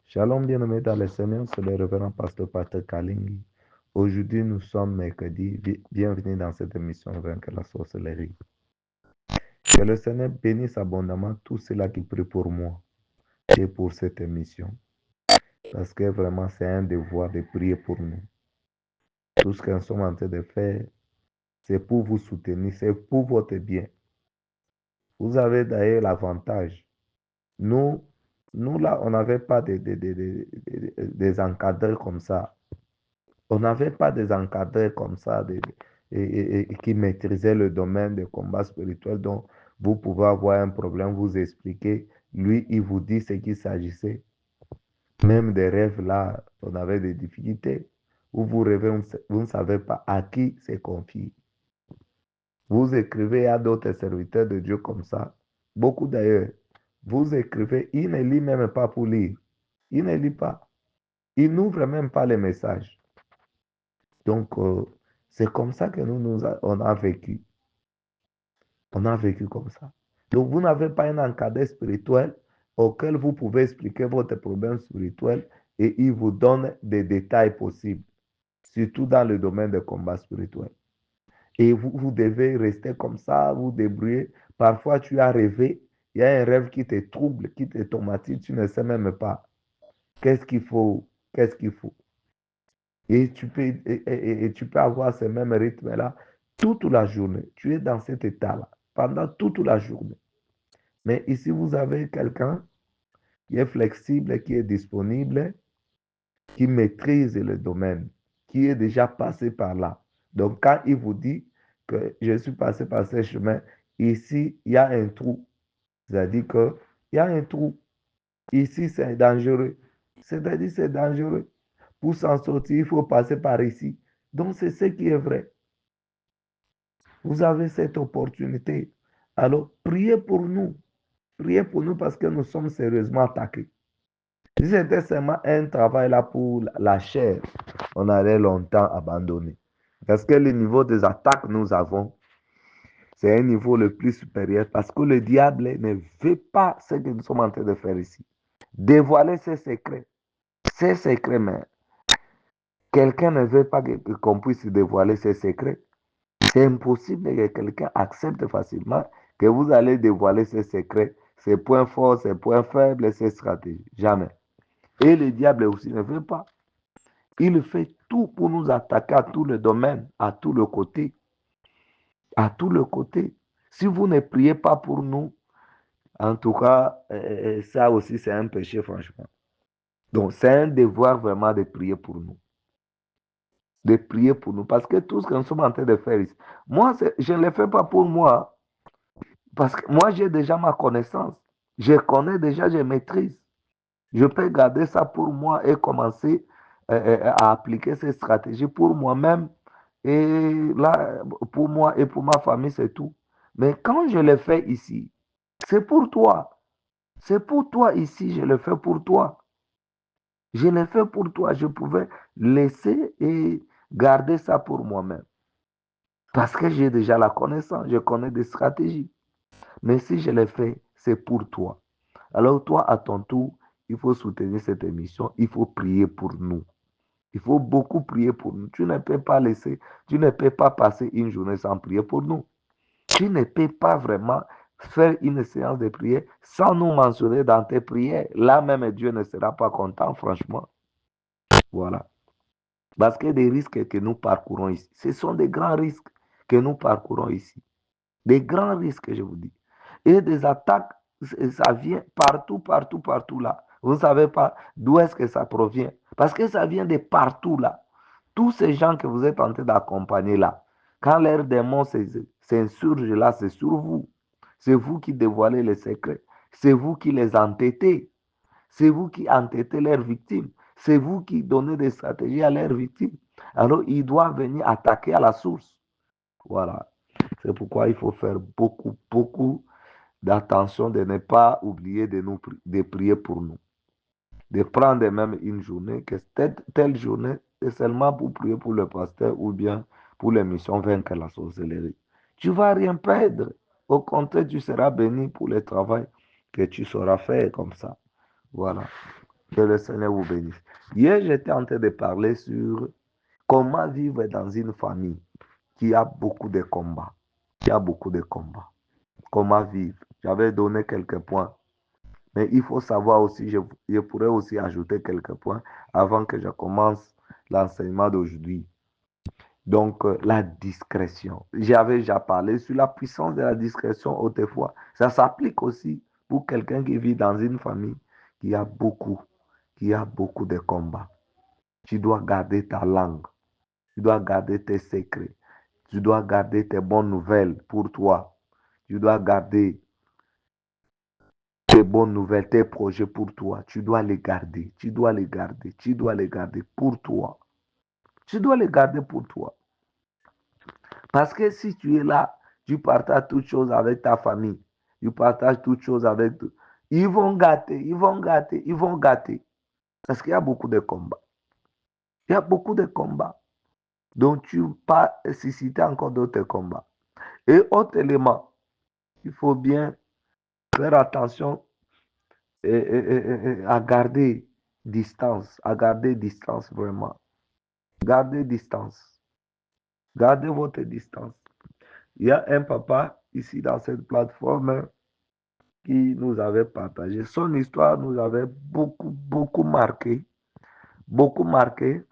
Shalom bien-aimés dans le Seigneur, c'est le révérend pasteur Patrick Kalingi. Aujourd'hui, nous sommes mercredi. Bienvenue dans cette émission Vaincre la sorcellerie. Que le Seigneur bénisse abondamment tous ceux-là qui prient pour moi et pour cette émission. Parce que vraiment, c'est un devoir de prier pour nous. Tout ce que nous sommes en train de faire, c'est pour vous soutenir, c'est pour votre bien. Vous avez d'ailleurs l'avantage. Nous, nous là, on n'avait pas des encadreurs comme ça. On n'avait pas des encadreurs comme ça et qui maîtrisaient le domaine des combats spirituels dont vous pouvez avoir un problème, vous expliquer. Lui, il vous dit ce qu'il s'agissait. Même des rêves là, on avait des difficultés. Où vous rêvez, vous ne savez pas à qui c'est confié. Vous écrivez à d'autres serviteurs de Dieu comme ça. Beaucoup d'ailleurs. Vous écrivez, il ne lit même pas pour lire. Il ne lit pas. Il n'ouvre même pas les messages. Donc, c'est comme ça que on a vécu. On a vécu comme ça. Donc, vous n'avez pas un encadré spirituel auquel vous pouvez expliquer votre problème spirituel et il vous donne des détails possibles, surtout dans le domaine des combats spirituels. Et vous devez rester comme ça, vous débrouiller. Parfois, tu as rêvé, il y a un rêve qui te trouble, qui te traumatise, tu ne sais même pas. Qu'est-ce qu'il faut? Qu'est-ce qu'il faut? Et tu peux avoir ce même rythme-là toute la journée. Tu es dans cet état-là pendant toute la journée. Mais ici, vous avez quelqu'un qui est flexible, qui est disponible, qui maîtrise le domaine, qui est déjà passé par là. Donc, quand il vous dit que je suis passé par ce chemin, ici, il y a un trou. C'est-à-dire qu'il y a un trou. Ici, c'est dangereux. C'est-à-dire c'est dangereux. Pour s'en sortir, il faut passer par ici. Donc, c'est ce qui est vrai. Vous avez cette opportunité. Alors, priez pour nous. Priez pour nous parce que nous sommes sérieusement attaqués. Si c'était seulement un travail là pour la chair, on allait longtemps abandonner. Parce que le niveau des attaques que nous avons, c'est un niveau le plus supérieur parce que le diable ne veut pas ce que nous sommes en train de faire ici. Dévoiler ses secrets. Ses secrets, mais quelqu'un ne veut pas qu'on puisse dévoiler ses secrets. C'est impossible que quelqu'un accepte facilement que vous allez dévoiler ses secrets, ses points forts, ses points faibles, ses stratégies. Jamais. Et le diable aussi ne veut pas. Il fait tout pour nous attaquer à tout le domaine, à tout le côté. À tout le côté. Si vous ne priez pas pour nous, en tout cas, ça aussi c'est un péché, franchement. Donc, c'est un devoir vraiment de prier pour nous. De prier pour nous. Parce que tout ce que nous sommes en train de faire ici, moi, je ne le fais pas pour moi. Parce que moi, j'ai déjà ma connaissance. Je connais déjà, je maîtrise. Je peux garder ça pour moi et commencer à appliquer ces stratégies pour moi-même. Et là, pour moi et pour ma famille, c'est tout. Mais quand je le fais ici, c'est pour toi. C'est pour toi ici, je le fais pour toi. Je le fais pour toi. Je pouvais laisser et garder ça pour moi-même. Parce que j'ai déjà la connaissance, je connais des stratégies. Mais si je le fais, c'est pour toi. Alors toi, à ton tour, il faut soutenir cette émission, il faut prier pour nous. Il faut beaucoup prier pour nous. Tu ne peux pas laisser, tu ne peux pas passer une journée sans prier pour nous. Tu ne peux pas vraiment faire une séance de prière sans nous mentionner dans tes prières. Là même, Dieu ne sera pas content, franchement. Voilà. Parce que des risques que nous parcourons ici, ce sont des grands risques que nous parcourons ici. Des grands risques, je vous dis. Et des attaques, ça vient partout, partout, partout là. Vous ne savez pas d'où est-ce que ça provient. Parce que ça vient de partout là. Tous ces gens que vous êtes en train d'accompagner là, quand leurs démons s'insurgent là, c'est sur vous. C'est vous qui dévoilez les secrets. C'est vous qui les entêtez. C'est vous qui entêtez leurs victimes. C'est vous qui donnez des stratégies à leurs victimes. Alors, ils doivent venir attaquer à la source. Voilà. C'est pourquoi il faut faire beaucoup, beaucoup d'attention de ne pas oublier de prier pour nous. De prendre même une journée, que telle journée, c'est seulement pour prier pour le pasteur ou bien pour l'émission Vaincre la sorcellerie. Tu ne vas rien perdre. Au contraire, tu seras béni pour le travail que tu sauras faire comme ça. Voilà. Que le Seigneur vous bénisse. Hier, j'étais en train de parler sur comment vivre dans une famille qui a beaucoup de combats. Qui a beaucoup de combats. Comment vivre. J'avais donné quelques points. Mais il faut savoir aussi, je pourrais aussi ajouter quelques points avant que je commence l'enseignement d'aujourd'hui. Donc, la discrétion. J'avais déjà parlé sur la puissance de la discrétion autrefois. Ça s'applique aussi pour quelqu'un qui vit dans une famille qui a beaucoup de combats. Tu dois garder ta langue. Tu dois garder tes secrets. Tu dois garder tes bonnes nouvelles pour toi. Tu dois garder tes bonnes nouvelles, tes projets pour toi. Tu dois les garder. Tu dois les garder. Tu dois les garder pour toi. Tu dois les garder pour toi. Parce que si tu es là, tu partages toutes choses avec ta famille. Tu partages toutes choses avec eux. Ils vont gâter, ils vont gâter, ils vont gâter. Parce qu'il y a beaucoup de combats. Il y a beaucoup de combats. Donc, tu pas susciter encore d'autres combats. Et autre élément, il faut bien faire attention à garder distance, vraiment. Gardez distance. Gardez votre distance. Il y a un papa ici dans cette plateforme qui nous avait partagé. Son histoire nous avait beaucoup marqué. Beaucoup marqué.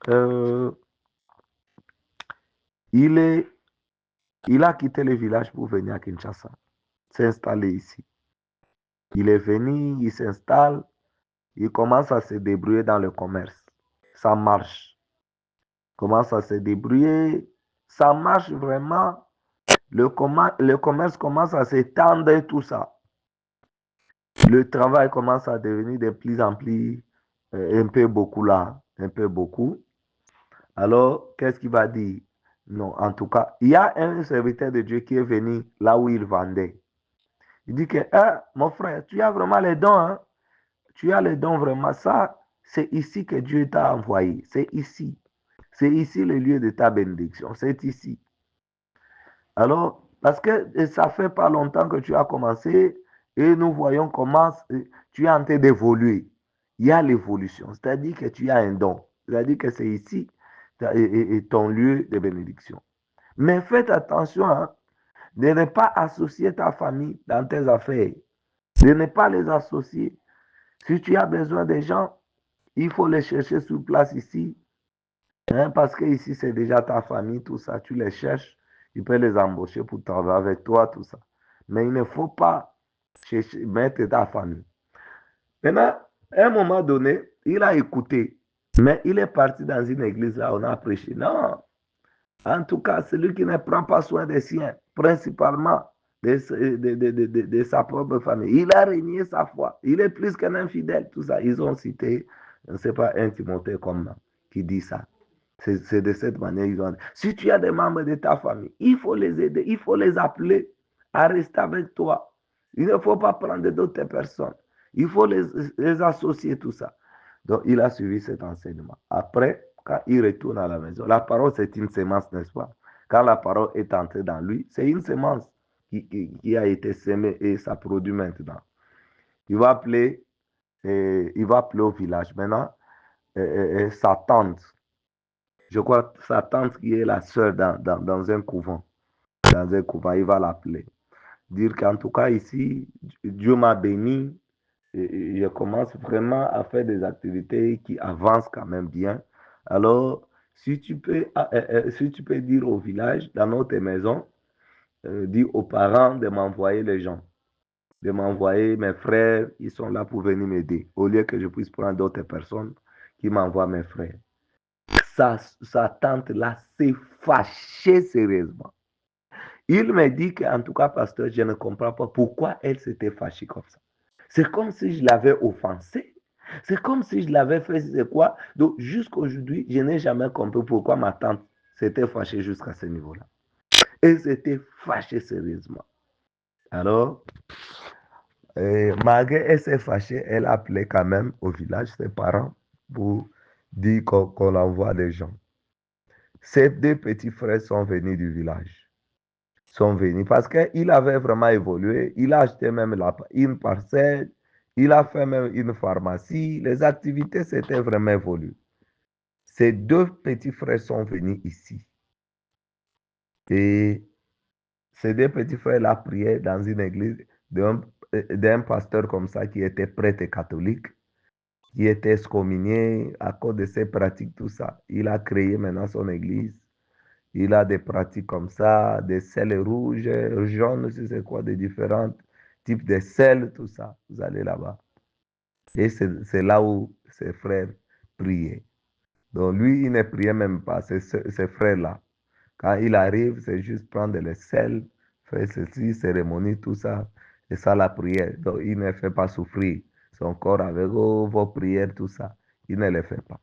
Euh, il, est, il a quitté le village pour venir à Kinshasa, s'installer ici. Il est venu, il s'installe, il commence à se débrouiller dans le commerce. Ça marche. Il commence à se débrouiller. Ça marche vraiment. Le commerce commence à s'étendre et tout ça. Le travail commence à devenir de plus en plus un peu beaucoup là, un peu beaucoup. Alors, qu'est-ce qu'il va dire? Non, en tout cas, il y a un serviteur de Dieu qui est venu là où il vendait. Il dit que, ah, mon frère, tu as vraiment les dons, hein? Tu as les dons vraiment. Ça, c'est ici que Dieu t'a envoyé. C'est ici. C'est ici le lieu de ta bénédiction. C'est ici. Alors, parce que ça fait pas longtemps que tu as commencé et nous voyons comment tu es en train d'évoluer. Il y a l'évolution, c'est-à-dire que tu as un don. C'est-à-dire que c'est ici ton lieu de bénédiction. Mais faites attention hein, de ne pas associer ta famille dans tes affaires. De ne pas les associer. Si tu as besoin des gens, il faut les chercher sur place ici. Hein, parce que ici, c'est déjà ta famille, tout ça. Tu les cherches, tu peux les embaucher pour travailler avec toi, tout ça. Mais il ne faut pas mettre ta famille. Maintenant, à un moment donné, il a écouté, mais il est parti dans une église là, on a prêché. Non, en tout cas, celui qui ne prend pas soin des siens, principalement de sa propre famille, il a régné sa foi. Il est plus qu'un infidèle, tout ça. Ils ont cité, je ne sais pas, un Timothée comme qui dit ça. C'est de cette manière qu'ils ont dit. Si tu as des membres de ta famille, il faut les aider, il faut les appeler à rester avec toi. Il ne faut pas prendre d'autres personnes. Il faut les associer, tout ça. Donc, il a suivi cet enseignement. Après, quand il retourne à la maison, la parole, c'est une semence, n'est-ce pas? Quand la parole est entrée dans lui, c'est une semence qui a été semée et ça produit maintenant. Il va appeler, au village. Maintenant, sa tante, je crois sa tante qui est la sœur dans un couvent. Dans un couvent, il va l'appeler. Dire qu'en tout cas ici, Dieu m'a béni. Et je commence vraiment à faire des activités qui avancent quand même bien. Alors, si tu peux dire au village, dans notre maison, dire aux parents de m'envoyer les gens, de m'envoyer mes frères, ils sont là pour venir m'aider, au lieu que je puisse prendre d'autres personnes qui m'envoient mes frères. Sa tante là s'est fâchée sérieusement. Il me dit qu'en tout cas, pasteur, je ne comprends pas pourquoi elle s'était fâchée comme ça. C'est comme si je l'avais offensée. C'est comme si je l'avais fait, c'est quoi? Donc, jusqu'à aujourd'hui, je n'ai jamais compris pourquoi ma tante s'était fâchée jusqu'à ce niveau-là. Elle s'était fâchée sérieusement. Alors, malgré elle s'est fâchée, elle a appelé quand même au village ses parents pour dire qu'on envoie des gens. Ses deux petits frères sont venus du village. Sont venus parce qu'il avait vraiment évolué. Il a acheté même une parcelle. Il a fait même une pharmacie. Les activités s'étaient vraiment évoluées. Ses deux petits frères sont venus ici. Et ces deux petits frères-là priaient dans une église d'un pasteur comme ça qui était prêtre catholique, qui était excommunié à cause de ses pratiques, tout ça. Il a créé maintenant son église. Il a des pratiques comme ça, des sels rouges, jaunes, je sais quoi, des différents types de sels, tout ça. Vous allez là-bas. Et c'est là où ses frères priaient. Donc lui, il ne priait même pas, ses frères-là. Quand il arrive, c'est juste prendre les sels, faire ceci, cérémonie, tout ça. Et ça, la prière. Donc il ne fait pas souffrir son corps avec vos prières, tout ça. Il ne le fait pas.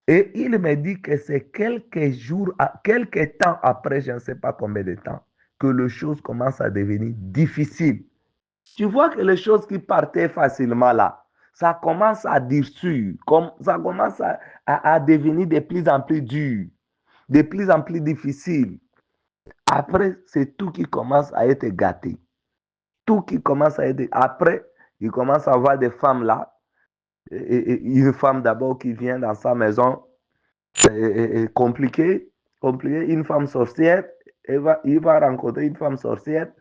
Et il me dit que c'est quelques jours, quelques temps après, je ne sais pas combien de temps, que les choses commencent à devenir difficiles. Tu vois que les choses qui partaient facilement là, ça commence à durcir, ça commence à devenir de plus en plus dur, de plus en plus difficile. Après, c'est tout qui commence à être gâté. Tout qui commence à être... Après, il commence à avoir des femmes là. Une femme d'abord qui vient dans sa maison compliquée, une femme sorcière. Il va rencontrer une femme sorcière.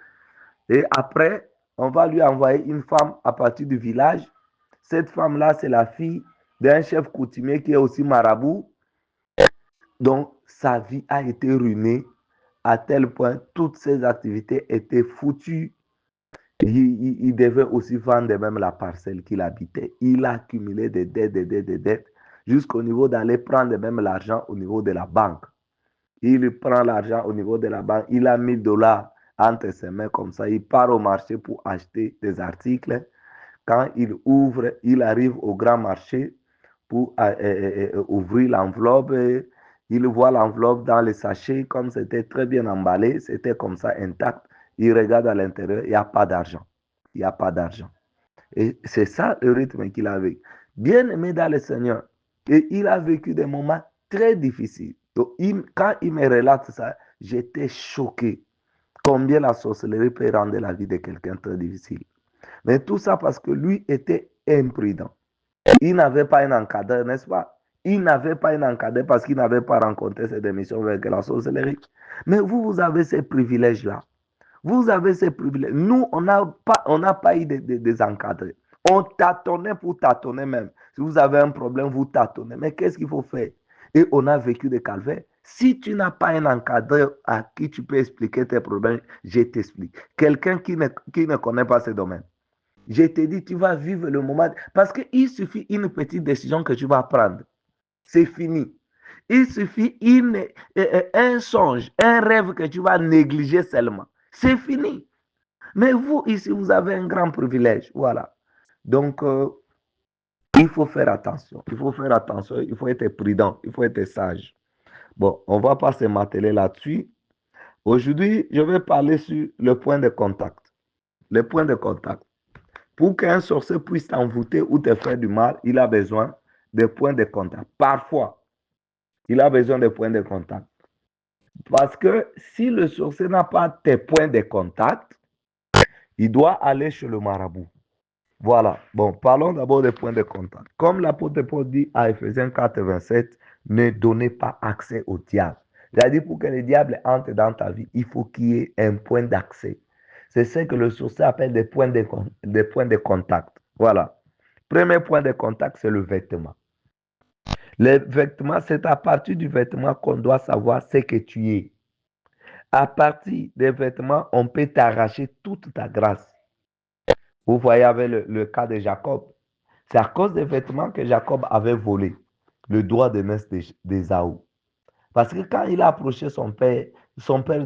Et après, on va lui envoyer une femme à partir du village. Cette femme-là, c'est la fille d'un chef coutumier qui est aussi marabout. Donc, sa vie a été ruinée à tel point toutes ses activités étaient foutues. Il devait aussi vendre même la parcelle qu'il habitait. Il a accumulé des dettes, des dettes, des dettes, jusqu'au niveau d'aller prendre même l'argent au niveau de la banque. Il prend l'argent au niveau de la banque. Il a 1000 $ entre ses mains comme ça. Il part au marché pour acheter des articles. Quand il ouvre, il arrive au grand marché pour ouvrir l'enveloppe. Il voit l'enveloppe dans le sachet, comme c'était très bien emballé, c'était comme ça intact. Il regarde à l'intérieur, il n'y a pas d'argent. Il n'y a pas d'argent. Et c'est ça le rythme qu'il avait. Bien aimé dans le Seigneur. Et il a vécu des moments très difficiles. Donc, quand il me relate ça, j'étais choqué. Combien la sorcellerie peut rendre la vie de quelqu'un très difficile. Mais tout ça parce que lui était imprudent. Il n'avait pas un encadreur, n'est-ce pas? Il n'avait pas un encadreur parce qu'il n'avait pas rencontré cette émission avec la sorcellerie. Mais vous avez ces privilèges-là. Vous avez ces privilèges. Nous, on n'a pas eu des encadrés. On tâtonnait pour tâtonner même. Si vous avez un problème, vous tâtonnez. Mais qu'est-ce qu'il faut faire? Et on a vécu des calvaires. Si tu n'as pas un encadreur à qui tu peux expliquer tes problèmes, je t'explique. Quelqu'un qui ne connaît pas ce domaine. Je te dis, tu vas vivre le moment. Parce qu'il suffit une petite décision que tu vas prendre. C'est fini. Il suffit un songe, un rêve que tu vas négliger seulement. C'est fini. Mais vous, ici, vous avez un grand privilège. Voilà. Donc, il faut faire attention. Il faut faire attention. Il faut être prudent. Il faut être sage. Bon, on ne va pas se m'atteler là-dessus. Aujourd'hui, je vais parler sur le point de contact. Le point de contact. Pour qu'un sorcier puisse t'envoûter ou te faire du mal, il a besoin de points de contact. Parfois, il a besoin de points de contact. Parce que si le sorcier n'a pas tes points de contact, il doit aller chez le marabout. Voilà. Bon, parlons d'abord des points de contact. Comme l'apôtre Paul dit à Ephésiens 4, 27, ne donnez pas accès au diable. C'est-à-dire, pour que le diable entre dans ta vie, il faut qu'il y ait un point d'accès. C'est ce que le sorcier appelle des points de contact. Voilà. Premier point de contact, c'est le vêtement. Le vêtement, c'est à partir du vêtement qu'on doit savoir ce que tu es. À partir des vêtements, on peut t'arracher toute ta grâce. Vous voyez avec le cas de Jacob. C'est à cause des vêtements que Jacob avait volé le droit de naissance d'Ésaü. Parce que quand il a approché son père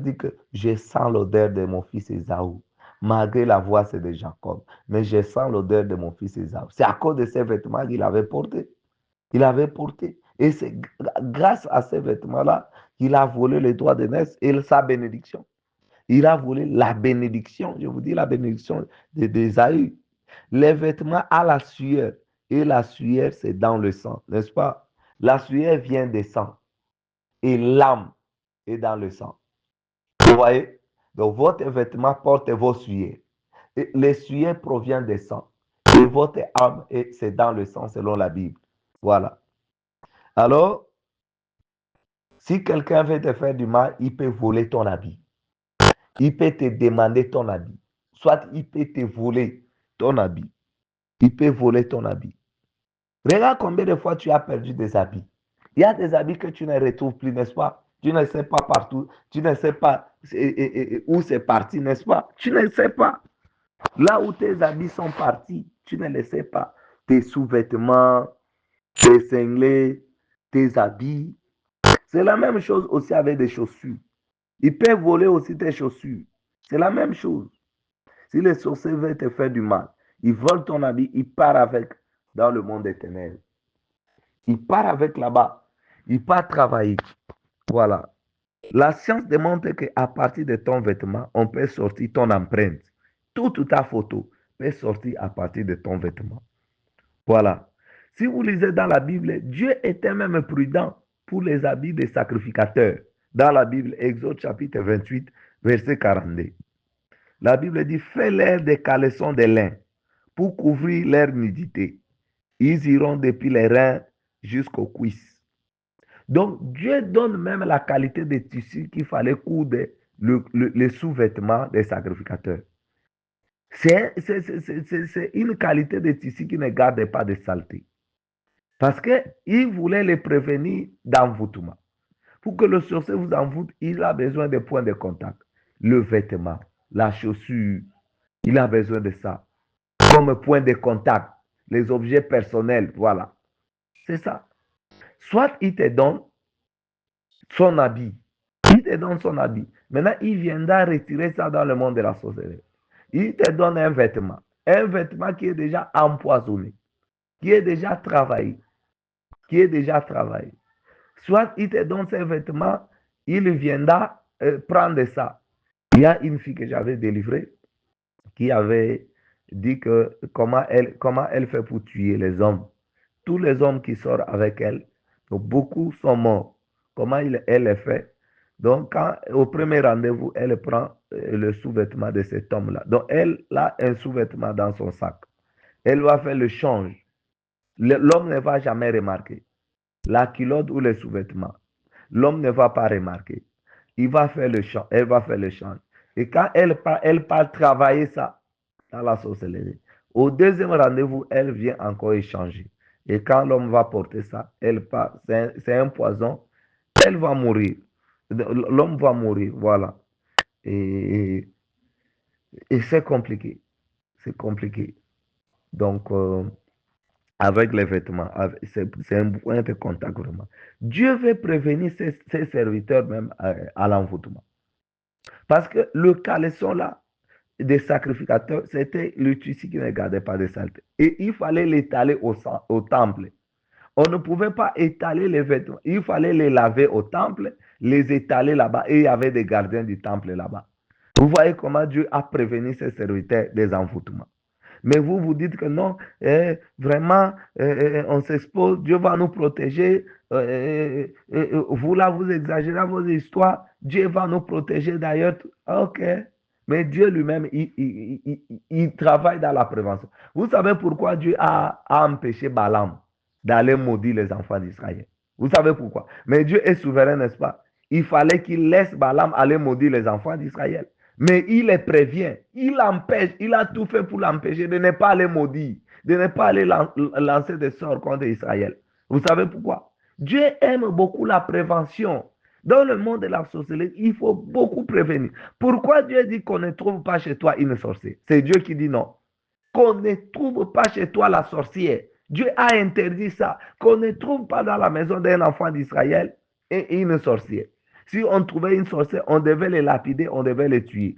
dit que je sens l'odeur de mon fils Ésaü. Malgré la voix, c'est de Jacob. Mais je sens l'odeur de mon fils Ésaü. C'est à cause de ces vêtements qu'il avait portés. Il avait porté. Et c'est grâce à ces vêtements-là qu'il a volé le droit de naissance et sa bénédiction. Il a volé la bénédiction, je vous dis la bénédiction d'Ésaü. Les vêtements à la sueur. Et la sueur, c'est dans le sang, n'est-ce pas? La sueur vient des sangs. Et l'âme est dans le sang. Vous voyez? Donc, votre vêtement porte vos sueurs. Et les sueurs proviennent des sangs. de votre âme et c'est dans le sang selon la Bible. Voilà. Alors, si quelqu'un veut te faire du mal, il peut voler ton habit. Il peut te demander ton habit. Soit il peut te voler ton habit. Il peut voler ton habit. Regarde combien de fois tu as perdu des habits. Il y a des habits que tu ne retrouves plus, n'est-ce pas? Tu ne sais pas partout. Tu ne sais pas où c'est parti, n'est-ce pas? Tu ne sais pas. Là où tes habits sont partis, tu ne le sais pas. Tes sous-vêtements, tes cinglés, tes habits. C'est la même chose aussi avec des chaussures. Ils peuvent voler aussi tes chaussures. C'est la même chose. Si les sorciers veulent te faire du mal, ils volent ton habit, ils partent avec dans le monde des ténèbres. Ils partent avec là-bas. Ils partent travailler. Voilà. La science démontre qu'à partir de ton vêtement, on peut sortir ton empreinte. Toute ta photo peut sortir à partir de ton vêtement. Voilà. Si vous lisez dans la Bible, Dieu était même prudent pour les habits des sacrificateurs. Dans la Bible, Exode chapitre 28, verset 42. La Bible dit, fais-leur des caleçons de lin pour couvrir leur nudité. Ils iront depuis les reins jusqu'aux cuisses. Donc, Dieu donne même la qualité des tissus qu'il fallait coudre les sous-vêtements des sacrificateurs. C'est une qualité de tissu qui ne garde pas de saleté. Parce qu'il voulait les prévenir d'envoûtement. Pour que le sorcier vous envoûte, il a besoin de points de contact. Le vêtement, la chaussure, il a besoin de ça. Comme point de contact, les objets personnels, voilà. C'est ça. Soit il te donne son habit. Il te donne son habit. Maintenant, il viendra retirer ça dans le monde de la sorcellerie. Il te donne un vêtement. Un vêtement qui est déjà empoisonné, qui est déjà travaillé, qui est déjà travaillé. Soit il te donne ses vêtements, il viendra prendre ça. Il y a une fille que j'avais délivrée qui avait dit que comment elle fait pour tuer les hommes. Tous les hommes qui sortent avec elle, donc beaucoup sont morts. Comment elle les fait? Donc, au premier rendez-vous, elle prend le sous-vêtement de cet homme-là. Donc, elle a un sous-vêtement dans son sac. Elle va faire le change. L'homme ne va jamais remarquer. La culotte ou le sous-vêtement. L'homme ne va pas remarquer. Il va faire le change. Elle va faire le change. Et quand elle part travailler ça dans la sorcellerie, au deuxième rendez-vous, elle vient encore échanger. Et quand l'homme va porter ça, elle part. C'est un poison. Elle va mourir. L'homme va mourir. Voilà. Et, et c'est compliqué. C'est compliqué. Donc, avec les vêtements, c'est un point de contact vraiment. Dieu veut prévenir ses serviteurs même à l'envoûtement. Parce que le caleçon là, des sacrificateurs, c'était le tissu qui ne gardait pas de saleté. Et il fallait l'étaler au temple. On ne pouvait pas étaler les vêtements. Il fallait les laver au temple, les étaler là-bas. Et il y avait des gardiens du temple là-bas. Vous voyez comment Dieu a prévenu ses serviteurs des envoûtements. Mais vous, vous dites que non, vraiment, on s'expose, Dieu va nous protéger. Vous, là, vous exagérez vos histoires. Dieu va nous protéger d'ailleurs. OK. Mais Dieu lui-même, il travaille dans la prévention. Vous savez pourquoi Dieu a empêché Balaam d'aller maudire les enfants d'Israël? Vous savez pourquoi? Mais Dieu est souverain, n'est-ce pas? Il fallait qu'il laisse Balaam aller maudire les enfants d'Israël. Mais il les prévient, il l'empêche, il a tout fait pour l'empêcher de ne pas les maudire, de ne pas aller lancer des sorts contre Israël. Vous savez pourquoi? Dieu aime beaucoup la prévention. Dans le monde de la sorcellerie, il faut beaucoup prévenir. Pourquoi Dieu dit qu'on ne trouve pas chez toi une sorcière? C'est Dieu qui dit non. Qu'on ne trouve pas chez toi la sorcière. Dieu a interdit ça. Qu'on ne trouve pas dans la maison d'un enfant d'Israël une sorcière. Si on trouvait une sorcière, on devait les lapider, on devait les tuer.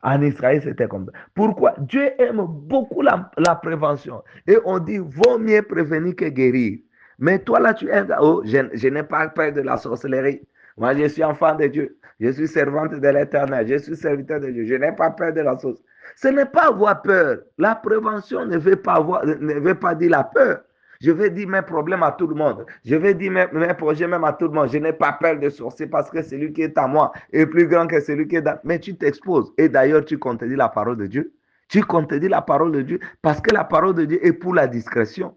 En Israël, c'était comme ça. Pourquoi? Dieu aime beaucoup la prévention. Et on dit, vaut mieux prévenir que guérir. Mais toi, là, tu es, oh, je n'ai pas peur de la sorcellerie. Moi, je suis enfant de Dieu. Je suis servante de l'Éternel. Je suis serviteur de Dieu. Je n'ai pas peur de la sorcellerie. Ce n'est pas avoir peur. La prévention ne veut pas dire la peur. Je vais dire mes problèmes à tout le monde. Je vais dire mes projets même à tout le monde. Je n'ai pas peur de sorcier parce que celui qui est à moi est plus grand que celui qui est dans. Mais tu t'exposes. Et d'ailleurs, tu contredis la parole de Dieu. Tu contredis la parole de Dieu parce que la parole de Dieu est pour la discrétion.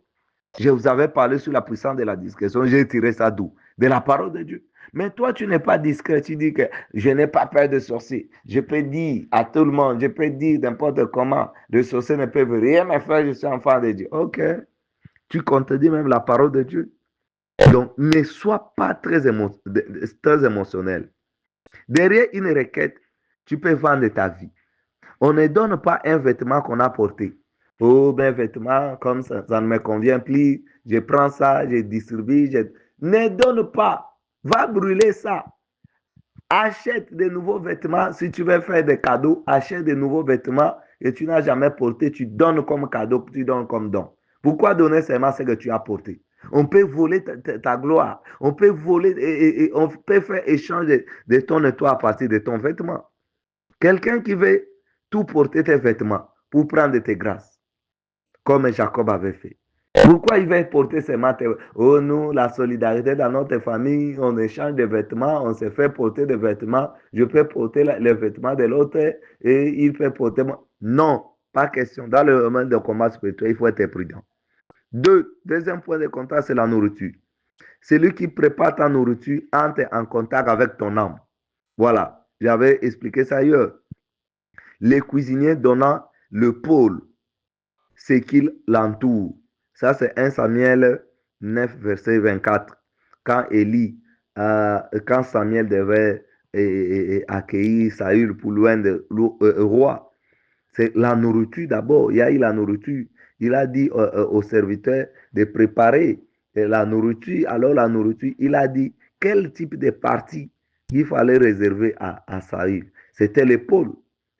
Je vous avais parlé sur la puissance de la discrétion. J'ai tiré ça d'où? De la parole de Dieu. Mais toi, tu n'es pas discret. Tu dis que je n'ai pas peur de sorcier. Je peux dire à tout le monde, je peux dire n'importe comment, les sorciers ne peuvent rien me faire, je suis enfant de Dieu. Ok. Tu contredis même la parole de Dieu. Donc, ne sois pas très émotionnel. Derrière une requête, tu peux vendre ta vie. On ne donne pas un vêtement qu'on a porté. Oh, ben, vêtement, comme ça ne me convient plus, je prends ça, je distribue. Ne donne pas. Va brûler ça. Achète de nouveaux vêtements. Si tu veux faire des cadeaux, achète de nouveaux vêtements que tu n'as jamais portés. Tu donnes comme cadeau, tu donnes comme don. Pourquoi donner seulement ce que tu as porté? On peut voler ta gloire. On peut voler et on peut faire échange de ton et toi à partir de ton vêtement. Quelqu'un qui veut tout porter tes vêtements pour prendre tes grâces, comme Jacob avait fait. Pourquoi il va porter ses vêtements? Oh, nous, la solidarité dans notre famille, on échange des vêtements, on se fait porter des vêtements. Je peux porter les vêtements de l'autre et il fait porter moi. Non, pas question. Dans le domaine de combat spirituel, il faut être prudent. Deuxième point de contact, c'est la nourriture. Celui qui prépare ta nourriture entre en contact avec ton âme. Voilà, j'avais expliqué ça ailleurs. Les cuisiniers donnant le pôle, ce qu'il l'entoure. Ça, c'est 1 Samuel 9, verset 24. Quand quand Samuel devait accueillir Saül pour loin de roi, c'est la nourriture d'abord. Il y a eu la nourriture. Il a dit aux serviteurs de préparer la nourriture. Alors la nourriture, il a dit quel type de partie il fallait réserver à Saül. C'était l'épaule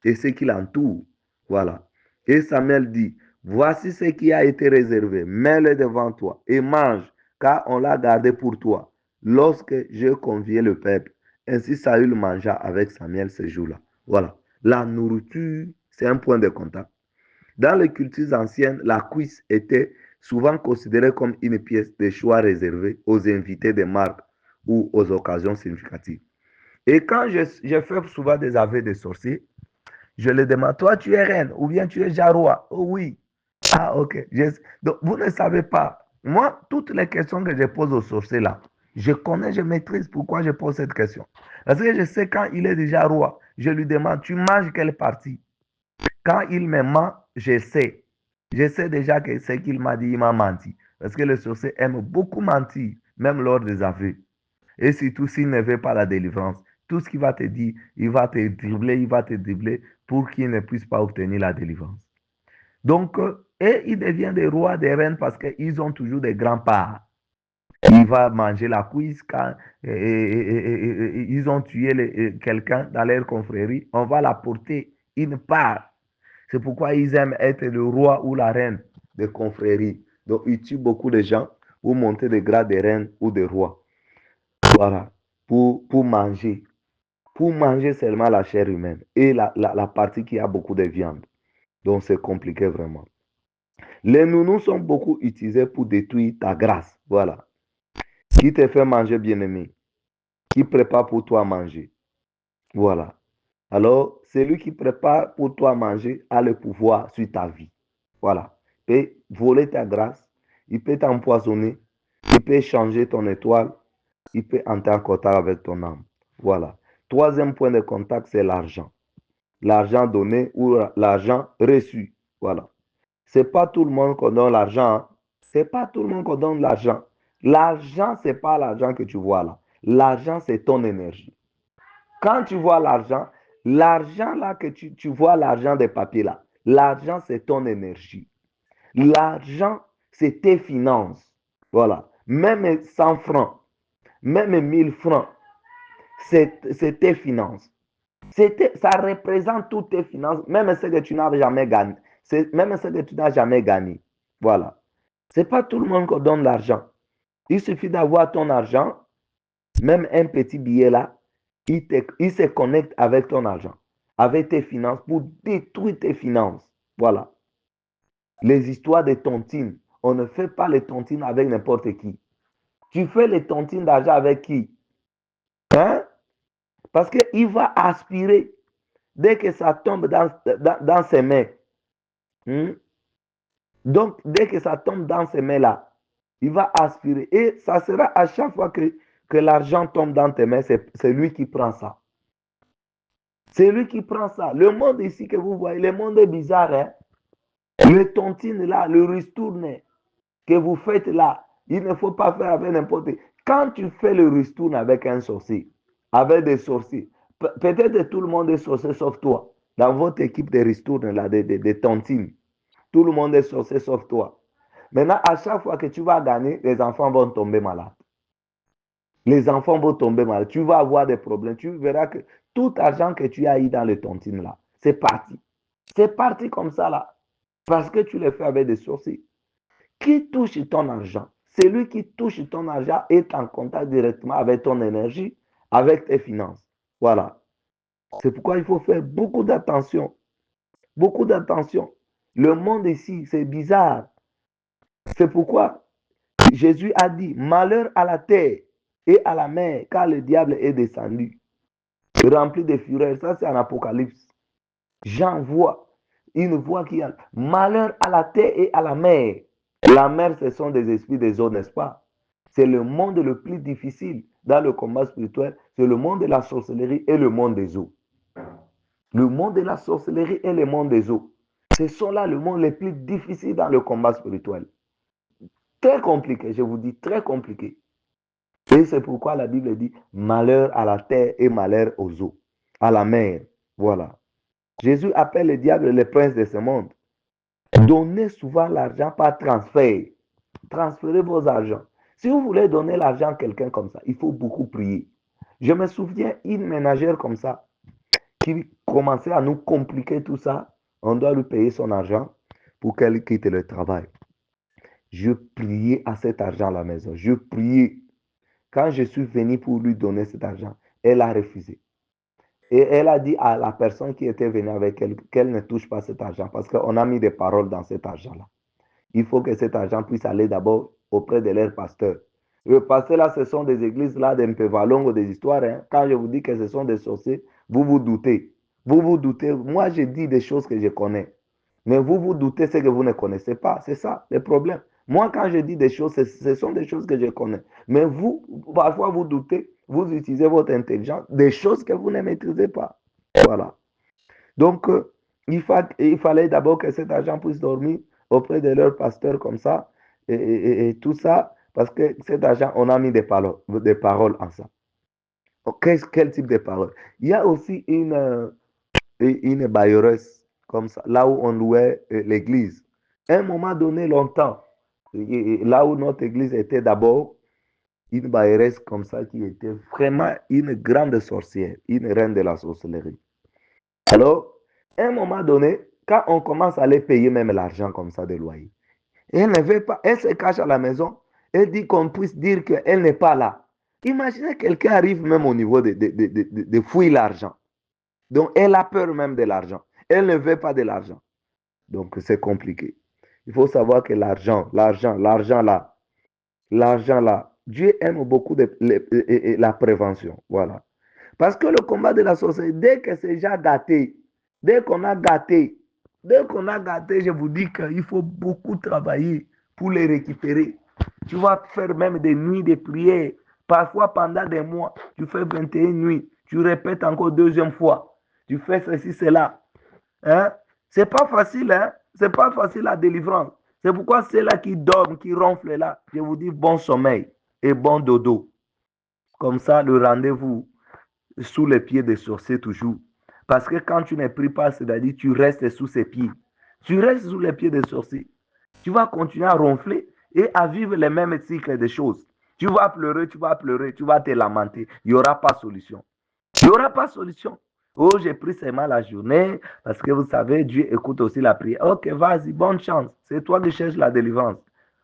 et ce qui l'entoure. Voilà. Et Samuel dit, voici ce qui a été réservé. Mets-le devant toi et mange, car on l'a gardé pour toi. Lorsque je conviais le peuple, ainsi Saül mangea avec Samuel ce jour-là. Voilà. La nourriture, c'est un point de contact. Dans les cultures anciennes, la cuisse était souvent considérée comme une pièce de choix réservée aux invités de marque ou aux occasions significatives. Et quand je fais souvent des aveux de sorciers, je les demande, toi tu es reine ou bien tu es jarois? Oh oui. Ah ok. Donc vous ne savez pas. Moi, toutes les questions que je pose aux sorciers là, je connais, je maîtrise pourquoi je pose cette question. Parce que je sais quand il est déjà roi, je lui demande, tu manges quelle partie? Quand il me ment, je sais. Je sais déjà que ce qu'il m'a dit, il m'a menti. Parce que le sorcier aime beaucoup mentir, même lors des aveux. Et surtout s'il ne veut pas la délivrance. Tout ce qu'il va te dire, il va te dribbler pour qu'il ne puisse pas obtenir la délivrance. Donc, et il devient des rois, des reines parce qu'ils ont toujours des grands parts. Il va manger la cuisse quand ils ont tué quelqu'un dans leur confrérie. On va la porter une part. C'est pourquoi ils aiment être le roi ou la reine des confréries. Donc, ils tuent beaucoup de gens pour monter des grades de reine ou de roi. Voilà. Pour manger. Pour manger seulement la chair humaine et la partie qui a beaucoup de viande. Donc, c'est compliqué vraiment. Les nounous sont beaucoup utilisés pour détruire ta grâce. Voilà. Qui te fait manger, bien-aimé? Qui prépare pour toi à manger? Voilà. Alors, celui qui prépare pour toi à manger a le pouvoir sur ta vie. Voilà. Il peut voler ta grâce, il peut t'empoisonner, il peut changer ton étoile, il peut entrer en contact avec ton âme. Voilà. Troisième point de contact, c'est l'argent. L'argent donné ou l'argent reçu. Voilà. Ce n'est pas tout le monde qu'on donne l'argent. Hein. Ce n'est pas tout le monde qu'on donne l'argent. L'argent, ce n'est pas l'argent que tu vois là. L'argent, c'est ton énergie. Quand tu vois l'argent là que tu vois, l'argent des papiers là, l'argent, c'est ton énergie. L'argent, c'est tes finances. Voilà. Même 100 francs, même 1000 francs, c'est tes finances. Ça représente toutes tes finances, même ce que tu n'as jamais gagné. Même ce que tu n'as jamais gagné. Voilà. Ce n'est pas tout le monde qui donne l'argent. Il suffit d'avoir ton argent, même un petit billet là, il se connecte avec ton argent, avec tes finances, pour détruire tes finances. Voilà. Les histoires de tontines. On ne fait pas les tontines avec n'importe qui. Tu fais les tontines d'argent avec qui? Hein? Parce qu'il va aspirer. Dès que ça tombe dans ses mains, Hmm? Donc, dès que ça tombe dans ces mains-là, il va aspirer. Et ça sera à chaque fois que l'argent tombe dans tes mains, c'est lui qui prend ça. C'est lui qui prend ça. Le monde ici que vous voyez, le monde est bizarre. Hein? Le tontine là, le ristourne que vous faites là, il ne faut pas faire avec n'importe qui. Quand tu fais le ristourne avec un sorcier, avec des sorciers, peut-être que tout le monde est sorcier sauf toi. Dans votre équipe de ristourne là, de tontines, tout le monde est sorcier sauf toi. Maintenant, à chaque fois que tu vas gagner, les enfants vont tomber malades. Les enfants vont tomber malades. Tu vas avoir des problèmes. Tu verras que tout argent que tu as eu dans les tontines là, c'est parti. C'est parti comme ça là. Parce que tu le fais avec des sorciers. Qui touche ton argent? Celui qui touche ton argent est en contact directement avec ton énergie, avec tes finances. Voilà. C'est pourquoi il faut faire beaucoup d'attention. Beaucoup d'attention. Le monde ici, c'est bizarre. C'est pourquoi Jésus a dit, malheur à la terre et à la mer, car le diable est descendu, rempli de fureur. Ça, c'est en Apocalypse. Jean voit une voix qui a malheur à la terre et à la mer. La mer, ce sont des esprits des eaux, n'est-ce pas? C'est le monde le plus difficile dans le combat spirituel. C'est le monde de la sorcellerie et le monde des eaux. Le monde de la sorcellerie et le monde des eaux. Ce sont là le monde les plus difficiles dans le combat spirituel. Très compliqué, je vous dis, très compliqué. Et c'est pourquoi la Bible dit malheur à la terre et malheur aux eaux, à la mer. Voilà. Jésus appelle le diable le prince de ce monde. Donnez souvent l'argent par transfert. Transférez vos argents. Si vous voulez donner l'argent à quelqu'un comme ça, il faut beaucoup prier. Je me souviens une ménagère comme ça qui commençait à nous compliquer tout ça. On doit lui payer son argent pour qu'elle quitte le travail. Je priais à cet argent à la maison. Je priais. Quand je suis venu pour lui donner cet argent, elle a refusé. Et elle a dit à la personne qui était venue avec elle qu'elle ne touche pas cet argent parce qu'on a mis des paroles dans cet argent-là. Il faut que cet argent puisse aller d'abord auprès de leur pasteur. Le pasteur là, ce sont des églises là, des Mpevalongo, des histoires. Hein. Quand je vous dis que ce sont des sorciers, vous vous doutez. Vous vous doutez. Moi, je dis des choses que je connais. Mais vous vous doutez ce que vous ne connaissez pas. C'est ça le problème. Moi, quand je dis des choses, ce sont des choses que je connais. Mais vous, parfois, vous doutez, vous utilisez votre intelligence, des choses que vous ne maîtrisez pas. Voilà. Donc, il fallait d'abord que cet argent puisse dormir auprès de leur pasteur comme ça, et tout ça, parce que cet argent, on a mis des paroles en ça. Quel type de paroles? Il y a aussi une bailleuse comme ça, là où on louait l'église. À un moment donné, longtemps, là où notre église était d'abord, une bailleuse comme ça qui était vraiment une grande sorcière, une reine de la sorcellerie. Alors, à un moment donné, quand on commence à les payer même l'argent comme ça de loyer, elle ne veut pas, elle se cache à la maison, elle dit qu'on puisse dire qu'elle n'est pas là. Imaginez quelqu'un arrive même au niveau de fouiller l'argent. Donc, elle a peur même de l'argent. Elle ne veut pas de l'argent. Donc, c'est compliqué. Il faut savoir que l'argent là, Dieu aime beaucoup la prévention. Voilà. Parce que le combat de la sorcellerie, dès que c'est déjà gâté, dès qu'on a gâté, dès qu'on a gâté, je vous dis qu'il faut beaucoup travailler pour les récupérer. Tu vas faire même des nuits de prière. Parfois, pendant des mois, tu fais 21 nuits. Tu répètes encore deuxième fois. Tu fais ceci, cela. Hein? C'est pas facile, hein? C'est pas facile la délivrance. C'est pourquoi ceux-là qui dorment, qui ronflent là, je vous dis bon sommeil et bon dodo. Comme ça, le rendez-vous sous les pieds des sorciers toujours. Parce que quand tu ne pries pas, c'est-à-dire tu restes sous ses pieds. Tu restes sous les pieds des sorciers. Tu vas continuer à ronfler et à vivre les mêmes cycles des choses. Tu vas pleurer, tu vas te lamenter. Il n'y aura pas de solution. Il n'y aura pas de solution. Oh, j'ai pris seulement la journée parce que vous savez, Dieu écoute aussi la prière. Ok, vas-y, bonne chance. C'est toi qui cherches la délivrance.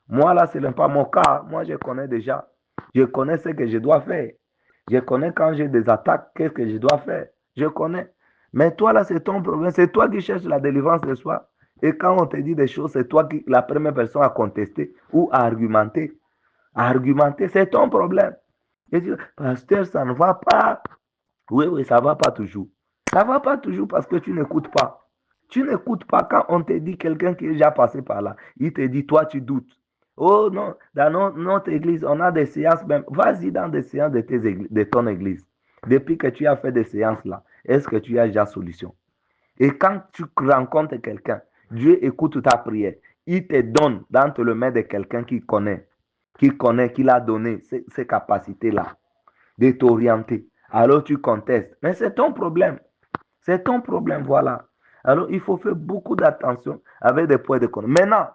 Moi, là, ce n'est pas mon cas. Moi, je connais déjà. Je connais ce que je dois faire. Je connais quand j'ai des attaques, qu'est-ce que je dois faire. Je connais. Mais toi, là, c'est ton problème. C'est toi qui cherches la délivrance de soi. Et quand on te dit des choses, c'est toi qui, la première personne à contester ou à argumenter. À argumenter, c'est ton problème. Et tu dis, pasteur, ça ne va pas. Oui, oui, ça ne va pas toujours. Ça ne va pas toujours parce que tu n'écoutes pas. Tu n'écoutes pas quand on te dit quelqu'un qui est déjà passé par là. Il te dit, toi, tu doutes. Oh non, dans notre église, on a des séances même. Vas-y dans des séances de ton église. Depuis que tu as fait des séances là, est-ce que tu as déjà solution? Et quand tu rencontres quelqu'un, Dieu écoute ta prière. Il te donne dans le main de quelqu'un qui l'a donné ces capacités-là, de t'orienter. Alors tu contestes. Mais c'est ton problème. C'est ton problème, voilà. Alors il faut faire beaucoup d'attention avec des points de contact. Maintenant,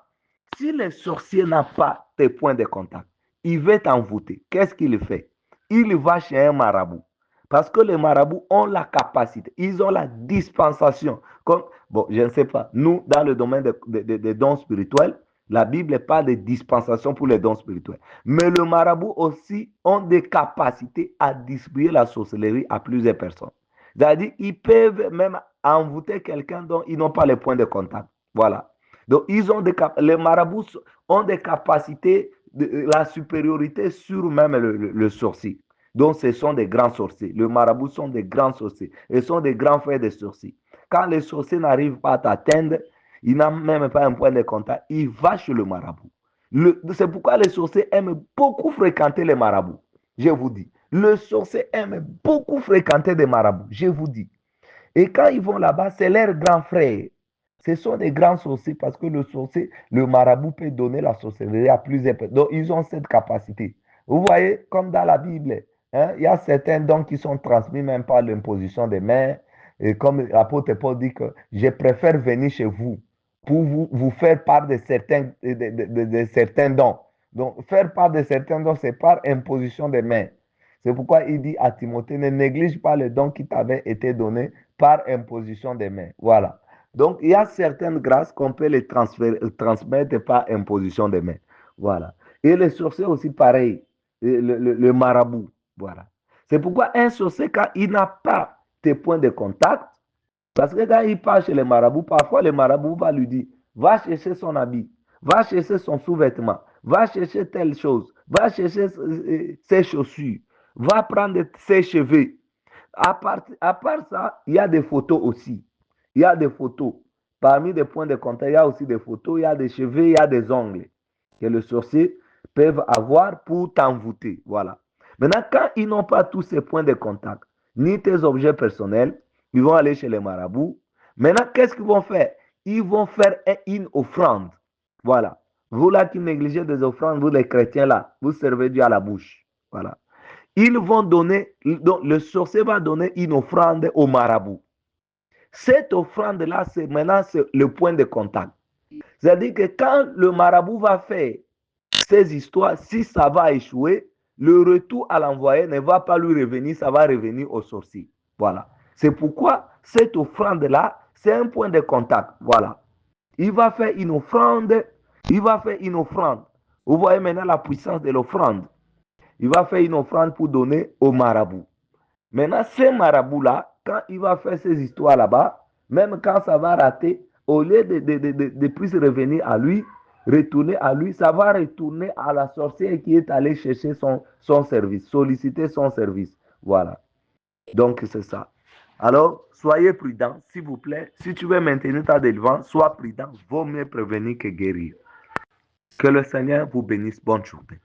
si le sorcier n'a pas tes points de contact, il veut t'envoûter. Qu'est-ce qu'il fait? Il va chez un marabout. Parce que les marabouts ont la capacité, ils ont la dispensation. Comme, bon, je ne sais pas, nous, dans le domaine des dons spirituels, la Bible parle de dispensation pour les dons spirituels. Mais le marabout aussi ont des capacités à distribuer la sorcellerie à plusieurs personnes. C'est-à-dire, ils peuvent même envoûter quelqu'un dont ils n'ont pas les points de contact. Voilà. Donc, les marabouts ont des capacités, la supériorité sur même le sorcier. Donc, ce sont des grands sorciers. Les marabouts sont des grands sorciers. Ils sont des grands frères des sorciers. Quand les sorciers n'arrivent pas à t'atteindre, il n'a même pas un point de contact, il va chez le marabout. C'est pourquoi les sorciers aiment beaucoup fréquenter les marabouts. Je vous dis. Le sorcier aime beaucoup fréquenter des marabouts. Je vous dis. Et quand ils vont là-bas, c'est leurs grands frères. Ce sont des grands sorciers parce que le sorcier, le marabout peut donner la sorcellerie à plusieurs personnes. Donc, ils ont cette capacité. Vous voyez, comme dans la Bible, hein, il y a certains dons qui sont transmis même par l'imposition des mains. Et comme l'apôtre Paul dit que je préfère venir chez vous pour vous faire part de certains dons. Donc, faire part de certains dons, c'est par imposition des mains. C'est pourquoi il dit à Timothée, ne néglige pas les dons qui t'avaient été donnés par imposition des mains. Voilà. Donc, il y a certaines grâces qu'on peut les transmettre par imposition des mains. Voilà. Et les sorciers aussi, pareil. Le marabout. Voilà. C'est pourquoi un sorcier, quand il n'a pas tes points de contact, parce que quand il part chez les marabouts, parfois le marabout va lui dire, va chercher son habit, va chercher son sous-vêtement, va chercher telle chose, va chercher ses chaussures, va prendre ses cheveux. À part ça, il y a des photos aussi. Il y a des photos. Parmi les points de contact, il y a aussi des photos, il y a des cheveux, il y a des ongles que les sorciers peuvent avoir pour t'envoûter. Voilà. Maintenant, quand ils n'ont pas tous ces points de contact, ni tes objets personnels, ils vont aller chez les marabouts. Maintenant, qu'est-ce qu'ils vont faire? Ils vont faire une offrande. Voilà. Vous là qui négligez des offrandes, vous les chrétiens là, vous servez Dieu à la bouche. Voilà. Ils vont donner, donc le sorcier va donner une offrande au marabout. Cette offrande-là, maintenant, c'est le point de contact. C'est-à-dire que quand le marabout va faire ces histoires, si ça va échouer, le retour à l'envoyé ne va pas lui revenir, ça va revenir au sorcier. Voilà. C'est pourquoi cette offrande-là, c'est un point de contact. Voilà. Il va faire une offrande. Il va faire une offrande. Vous voyez maintenant la puissance de l'offrande. Il va faire une offrande pour donner au marabout. Maintenant, ce marabout-là, quand il va faire ces histoires là-bas, même quand ça va rater, au lieu de plus revenir à lui, retourner à lui, ça va retourner à la sorcière qui est allée chercher son service, solliciter son service. Voilà. Donc, c'est ça. Alors, soyez prudents, s'il vous plaît. Si tu veux maintenir ta délivrance, sois prudent. Vaut mieux prévenir que guérir. Que le Seigneur vous bénisse. Bonne journée.